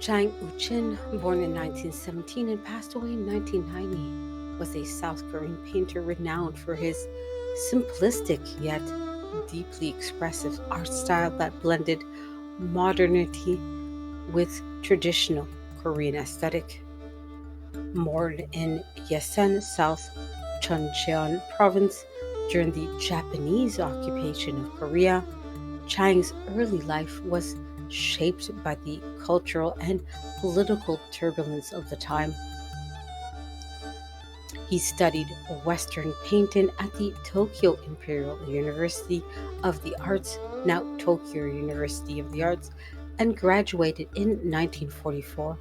Chang Ucchin, born in 1917 and passed away in 1990, was a South Korean painter renowned for his simplistic yet deeply expressive art style that blended modernity with traditional Korean aesthetic. Born in Yesan, South Chuncheon province during the Japanese occupation of Korea, Chang's early life was shaped by the cultural and political turbulence of the time. He studied Western painting at the Tokyo Imperial University of the Arts, now Tokyo University of the Arts, and graduated in 1944,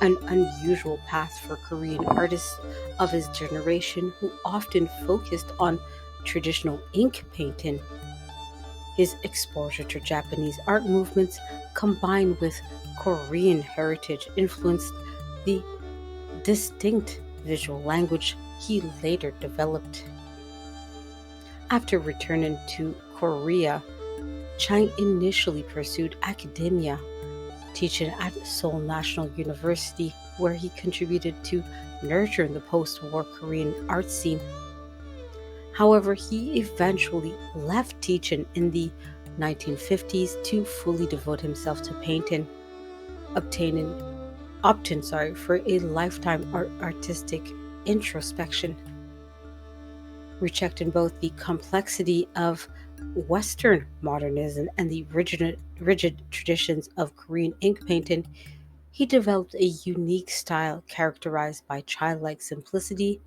an unusual path for Korean artists of his generation who often focused on traditional ink painting. His exposure to Japanese art movements combined with Korean heritage influenced the distinct visual language he later developed. After returning to Korea, Chang initially pursued academia, teaching at Seoul National University, where he contributed to nurturing the post war Korean art scene. However, he eventually left teaching in the 1950s to fully devote himself to painting, obtaining opting for a lifetime artistic introspection, rejecting both the complexity of Western modernism and the rigid traditions of Korean ink painting. He developed a unique style characterized by childlike simplicity,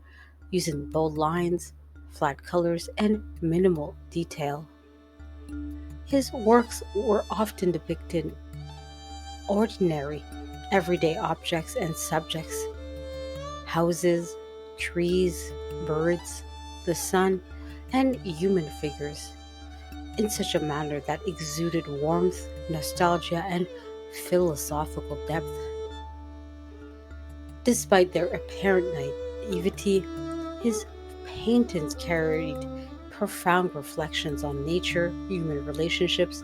using bold lines, flat colors, and minimal detail. His works were often depicting ordinary, everyday objects and subjects: houses, trees, birds, the sun, and human figures, in such a manner that exuded warmth, nostalgia, and philosophical depth. Despite their apparent naivety, his paintings carried profound reflections on nature, human relationships,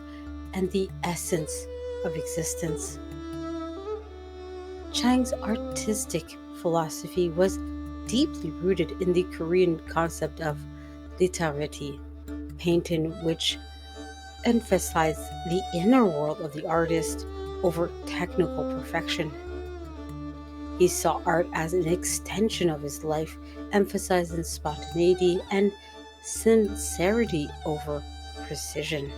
and the essence of existence. Chang's artistic philosophy was deeply rooted in the Korean concept of literati, painting which emphasized the inner world of the artist over technical perfection. He saw art as an extension of his life, emphasizing spontaneity and sincerity over precision.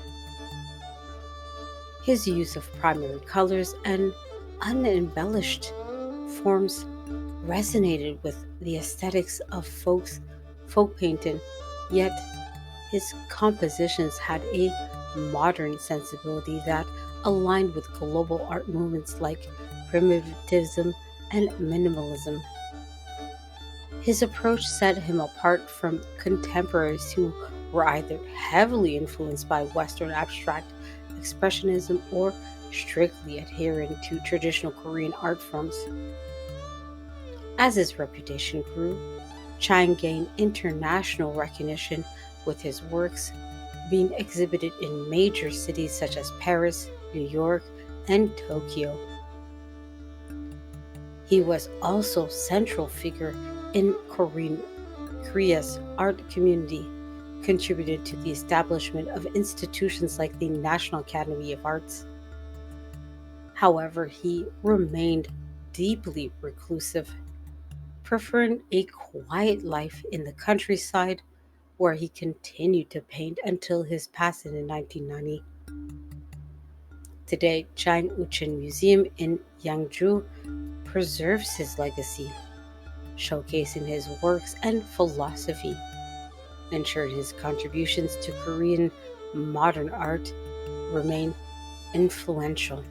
His use of primary colors and unembellished forms resonated with the aesthetics of folk painting, yet his compositions had a modern sensibility that aligned with global art movements like primitivism and minimalism. His approach set him apart from contemporaries who were either heavily influenced by Western abstract expressionism or strictly adhering to traditional Korean art forms. As his reputation grew, Chang gained international recognition with his works being exhibited in major cities such as Paris, New York, and Tokyo. He was also central figure in Korea's art community, contributed to the establishment of institutions like the National Academy of Arts. However, he remained deeply reclusive, preferring a quiet life in the countryside where he continued to paint until his passing in 1990. Today, Chang Ucchin Museum in Yangju preserves his legacy, showcasing his works and philosophy, ensuring his contributions to Korean modern art remain influential.